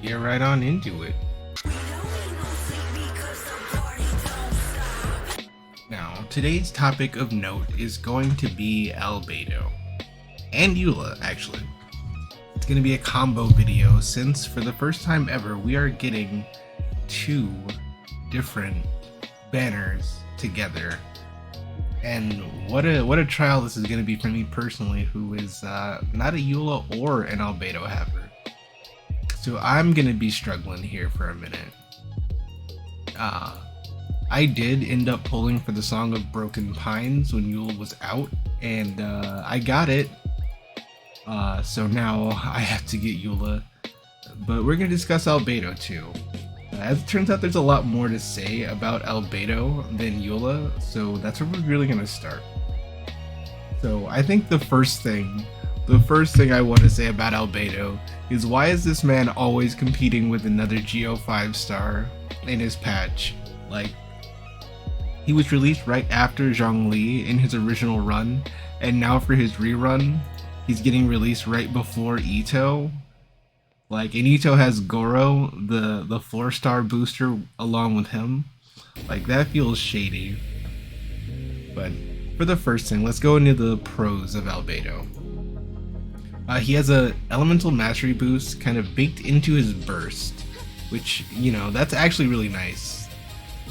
get right on into it. Now, today's topic of note is going to be Albedo. And Eula, actually. It's going to be a combo video since for the first time ever we are getting two different banners together. And what a trial this is going to be for me personally, who is not a Eula or an Albedo haver. So I'm going to be struggling here for a minute. I did end up pulling for the Song of Broken Pines when Eula was out, and I got it. So now I have to get Eula. But we're going to discuss Albedo too. As it turns out, there's a lot more to say about Albedo than Eula, so that's where we're really going to start. So I think the first thing I want to say about Albedo is, why is this man always competing with another Geo 5-star in his patch? Like, he was released right after Zhongli in his original run, and now for his rerun, he's getting released right before Ito. Like, and Ito has Goro, the 4-star booster, along with him. Like, that feels shady. But for the first thing, let's go into the pros of Albedo. He has a elemental mastery boost kind of baked into his burst, which, you know, that's actually really nice.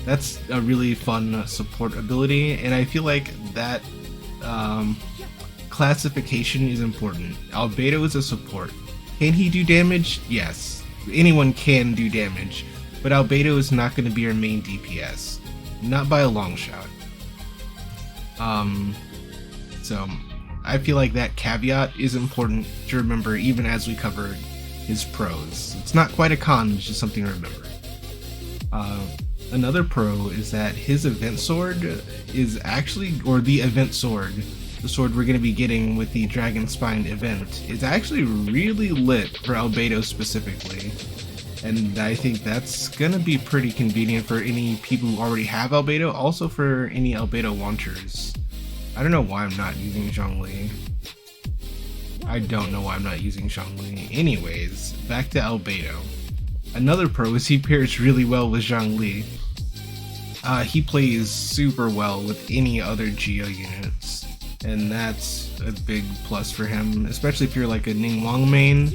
That's a really fun support ability, and I feel like that classification is important. Albedo is a support. Can he do damage? Yes. Anyone can do damage, but Albedo is not going to be your main DPS. Not by a long shot. So I feel like that caveat is important to remember even as we cover his pros. It's not quite a con, it's just something to remember. Another pro is that his event sword is actually, or the event sword, the sword we're going to be getting with the Dragon Spine event, is actually really lit for Albedo specifically. And I think that's going to be pretty convenient for any people who already have Albedo, also for any Albedo launchers. I don't know why I'm not using Zhongli. Anyways, back to Albedo. Another pro is he pairs really well with Zhongli. He plays super well with any other Geo units, and that's a big plus for him, especially if you're like a Ningguang main.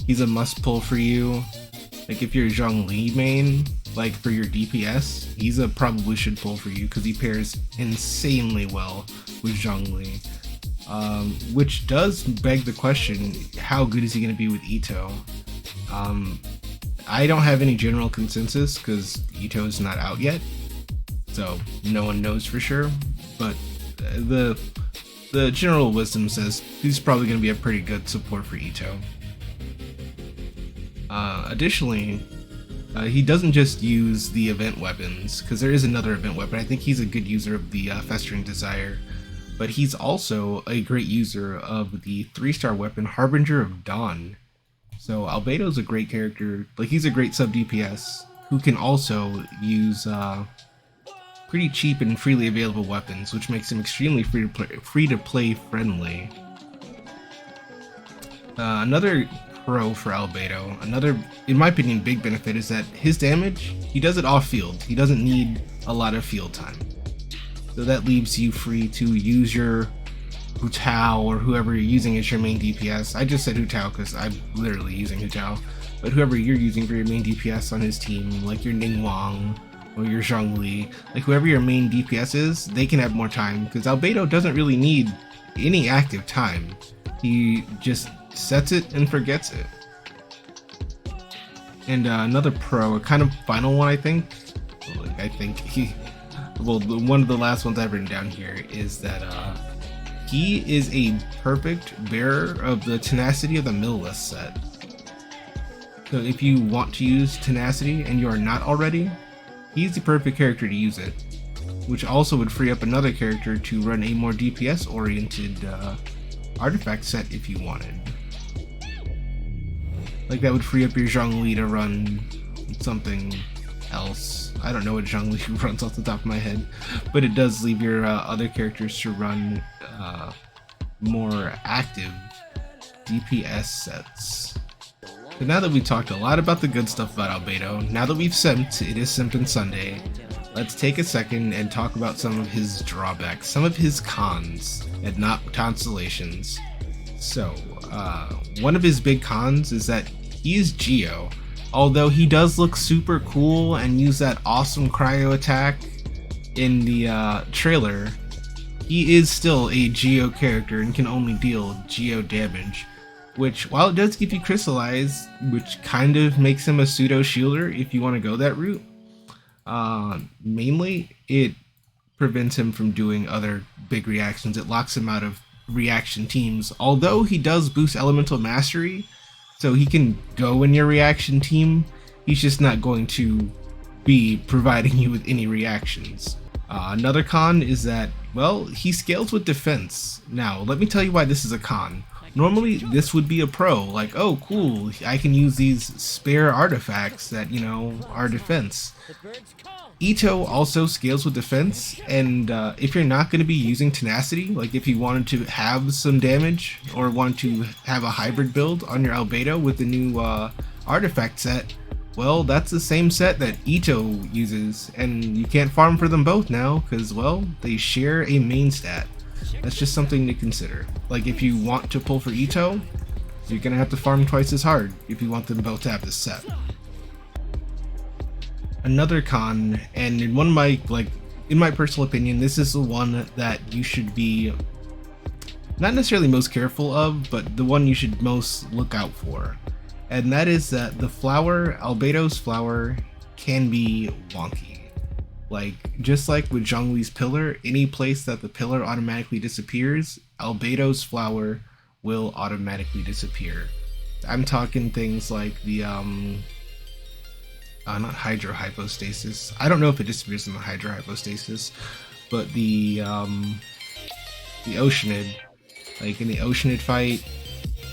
He's a must pull for you. Like if you're a Zhongli main, like for your DPS, he's a probably should pull for you because he pairs insanely well with Zhongli. Which does beg the question, how good is he going to be with Ito? I don't have any general consensus because Ito's not out yet, so no one knows for sure, but the general wisdom says he's probably going to be a pretty good support for Ito. Additionally, he doesn't just use the event weapons, because there is another event weapon. I think he's a good user of the Festering Desire, but he's also a great user of the 3-star weapon Harbinger of Dawn. So Albedo's a great character. Like, he's a great sub DPS who can also use pretty cheap and freely available weapons, which makes him extremely free to play friendly. Another pro for Albedo, another, in my opinion, big benefit is that his damage, he does it off field. He doesn't need a lot of field time. So that leaves you free to use your Hu Tao or whoever you're using as your main DPS. I just said Hu Tao because I'm literally using Hu Tao. But whoever you're using for your main DPS on his team, like your Ningguang or your Zhongli, like whoever your main DPS is, they can have more time, because Albedo doesn't really need any active time. He just sets it and forgets it. And another pro, a kind of final one, I think. One of the last ones I've written down here is that he is a perfect bearer of the Tenacity of the Millless set. So if you want to use Tenacity and you are not already, he's the perfect character to use it, which also would free up another character to run a more DPS oriented artifact set if you wanted. Like, that would free up your Zhongli to run something else. I don't know what Zhongli runs off the top of my head, but it does leave your other characters to run more active DPS sets. So now that we've talked a lot about the good stuff about Albedo, now that we've simped, it is Simpin' Sunday, let's take a second and talk about some of his drawbacks, some of his cons, and not constellations. So, one of his big cons is that he is Geo. Although he does look super cool and use that awesome cryo attack in the trailer, he is still a Geo character and can only deal Geo damage. Which, while it does give you Crystallize, which kind of makes him a pseudo shielder if you want to go that route, mainly it prevents him from doing other big reactions. It locks him out of reaction teams, although he does boost Elemental Mastery, so he can go in your reaction team. He's just not going to be providing you with any reactions. Another con is that, well, he scales with defense. Now, let me tell you why this is a con. Normally, this would be a pro, like, oh cool, I can use these spare artifacts that, you know, are defense. Ito also scales with defense, and if you're not going to be using tenacity, like if you wanted to have some damage, or want to have a hybrid build on your Albedo with the new artifact set, well, that's the same set that Ito uses, and you can't farm for them both now, because, well, they share a main stat. That's just something to consider. Like, if you want to pull for Ito, you're gonna have to farm twice as hard if you want them both to have this set. Another con, and in one of my, in my personal opinion, this is the one that you should be not necessarily most careful of, but the one you should most look out for. And that is that the flower, Albedo's flower, can be wonky. Like, just like with Zhongli's pillar, any place that the pillar automatically disappears, Albedo's flower will automatically disappear. I'm talking things like the, not hydrohypostasis. I don't know if it disappears in the hydrohypostasis, but the Oceanid. Like in the Oceanid fight,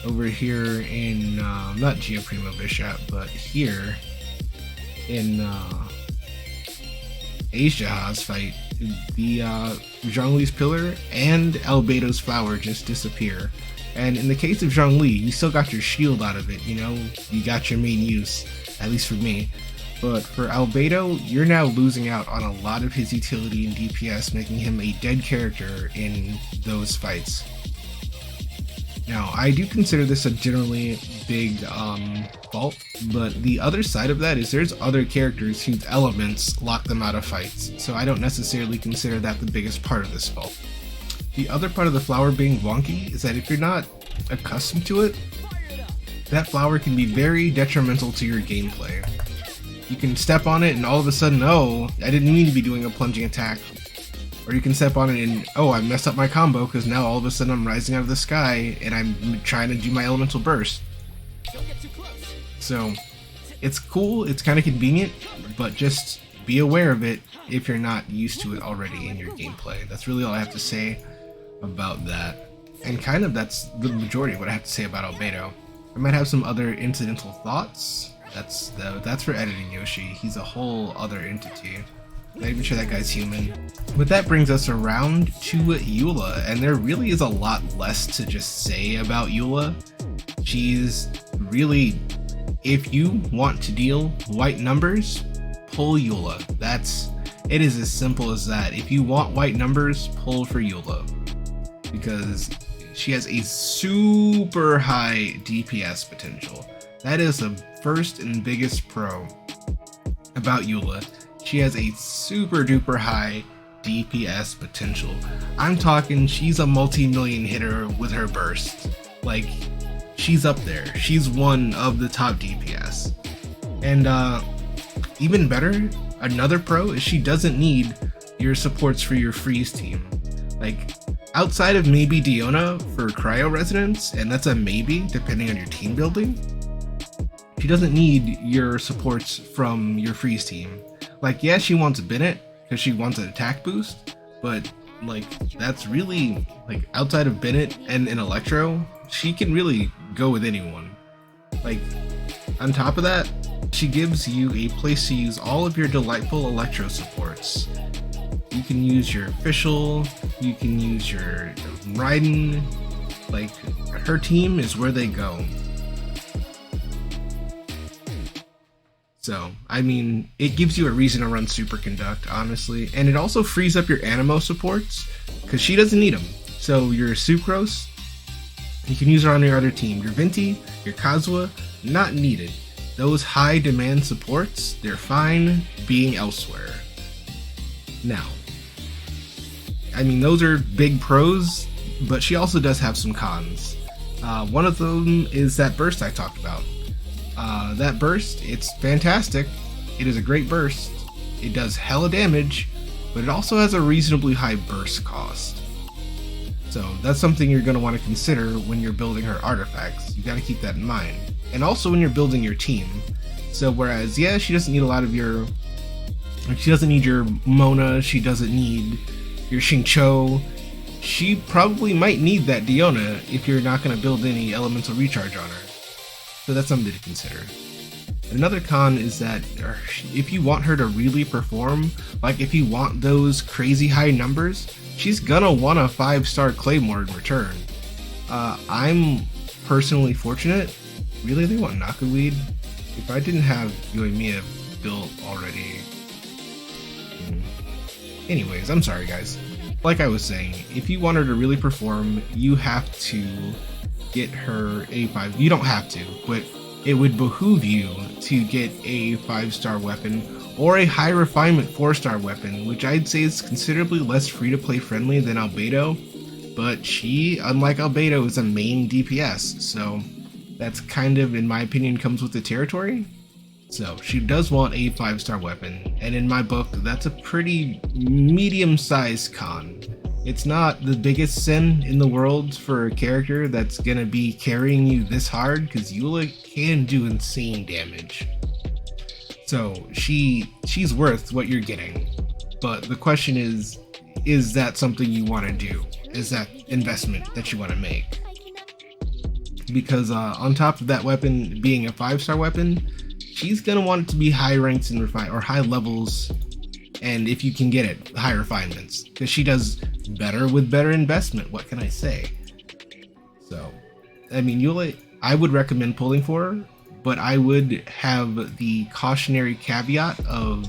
over here in, not Geoprimo Bishop, but here in, Asia's fight, the Zhongli's pillar and Albedo's flower just disappear. And in the case of Zhongli, you still got your shield out of it, you know, you got your main use, at least for me. But for Albedo, you're now losing out on a lot of his utility and DPS, making him a dead character in those fights. Now, I do consider this a generally big fault, but the other side of that is there's other characters whose elements lock them out of fights, so I don't necessarily consider that the biggest part of this fault. The other part of the flower being wonky is that if you're not accustomed to it, that flower can be very detrimental to your gameplay. You can step on it and all of a sudden, oh, I didn't mean to be doing a plunging attack. Or you can step on it and, oh, I messed up my combo because now all of a sudden I'm rising out of the sky and I'm trying to do my elemental burst. So, it's cool, it's kind of convenient, but just be aware of it if you're not used to it already in your gameplay. That's really all I have to say about that. And kind of that's the majority of what I have to say about Albedo. I might have some other incidental thoughts. That's for editing Yoshi. He's a whole other entity. Not even sure that guy's human. But that brings us around to Eula, and there really is a lot less to just say about Eula. She's really, if you want to deal white numbers, pull Eula. It is as simple as that. If you want white numbers, pull for Eula. Because she has a super high DPS potential. That is the first and biggest pro about Eula. She has a super duper high DPS potential. I'm talking she's a multi-million hitter with her burst. Like, she's up there. She's one of the top DPS. And even better, another pro is she doesn't need your supports for your freeze team. Like, outside of maybe Diona for cryo resonance, and that's a maybe depending on your team building, she doesn't need your supports from your freeze team. Like, yeah, she wants Bennett because she wants an attack boost, but like, that's really, like, outside of Bennett and an Electro, she can really go with anyone. Like, on top of that, she gives you a place to use all of your delightful Electro supports. You can use your Official, you can use your Raiden, like, her team is where they go. So, I mean, it gives you a reason to run Superconduct, honestly, and it also frees up your Animo supports, because she doesn't need them. So your Sucrose, you can use her on your other team. Your Venti, your Kazuha, not needed. Those high demand supports, they're fine being elsewhere. Now, I mean, those are big pros, but she also does have some cons. One of them is that burst I talked about. That burst, it's fantastic. It is a great burst. It does hella damage, but it also has a reasonably high burst cost. So that's something you're going to want to consider when you're building her artifacts. You got to keep that in mind. And also when you're building your team. So whereas, yeah, she doesn't need a lot of your... She doesn't need your Mona, she doesn't need your Xingqiu. She probably might need that Diona if you're not going to build any elemental recharge on her. So that's something to consider. Another con is that if you want her to really perform, like if you want those crazy high numbers, she's gonna want a 5-star Claymore in return. I'm personally fortunate. Really, they want Knockaweed? If I didn't have Yoimiya built already... Anyways, I'm sorry guys. Like I was saying, if you want her to really perform, you have to get her a 5. You don't have to, but it would behoove you to get a 5-star weapon or a high refinement 4-star weapon, which I'd say is considerably less free-to-play friendly than Albedo, but she, unlike Albedo, is a main DPS, so that's kind of, in my opinion, comes with the territory. So she does want a 5-star weapon, and in my book, that's a pretty medium-sized con. It's not the biggest sin in the world for a character that's gonna be carrying you this hard, because Eula can do insane damage. So she's worth what you're getting. But the question is that something you want to do? Is that investment that you want to make? Because on top of that weapon being a 5-star weapon, she's gonna want it to be high ranks and or high levels, and if you can get it, high refinements, because she does better with better investment. What can I say? So, I mean, Eula, I would recommend pulling for her, but I would have the cautionary caveat of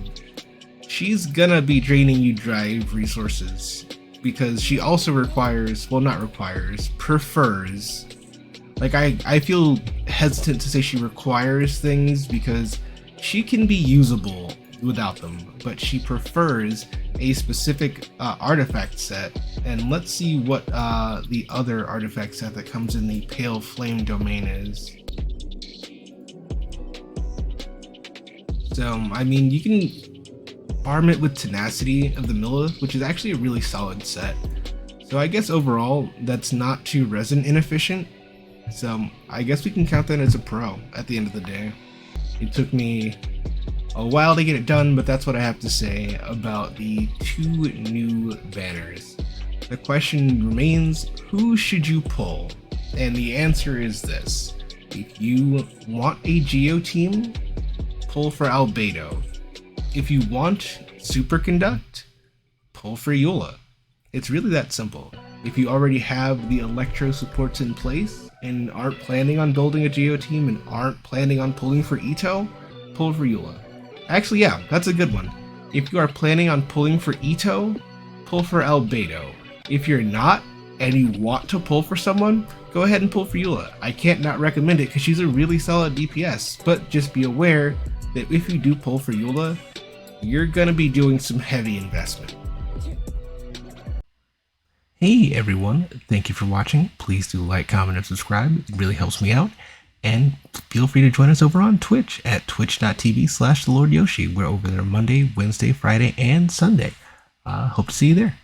she's gonna be draining you drive resources, because she also requires, well, not requires, prefers. Like, I feel hesitant to say she requires things because she can be usable without them, but she prefers a specific artifact set. And let's see what the other artifact set that comes in the Pale Flame domain is. So, I mean, you can farm it with Tenacity of the Milla, which is actually a really solid set. So I guess overall, that's not too resin inefficient. So I guess we can count that as a pro at the end of the day. It took me a while to get it done, but that's what I have to say about the 2 new banners. The question remains, who should you pull? And the answer is this. If you want a Geo team, pull for Albedo. If you want Superconduct, pull for Eula. It's really that simple. If you already have the Electro supports in place and aren't planning on building a Geo team and aren't planning on pulling for Ito, pull for Eula. Actually, yeah, that's a good one. If you are planning on pulling for Ito, pull for Albedo. If you're not, and you want to pull for someone, go ahead and pull for Eula. I can't not recommend it because she's a really solid DPS, but just be aware that if you do pull for Eula, you're gonna be doing some heavy investment. Hey everyone, thank you for watching. Please do like, comment, and subscribe. It really helps me out. And feel free to join us over on Twitch at twitch.tv/TheLordYoshi. We're over there Monday, Wednesday, Friday, and Sunday. Hope to see you there.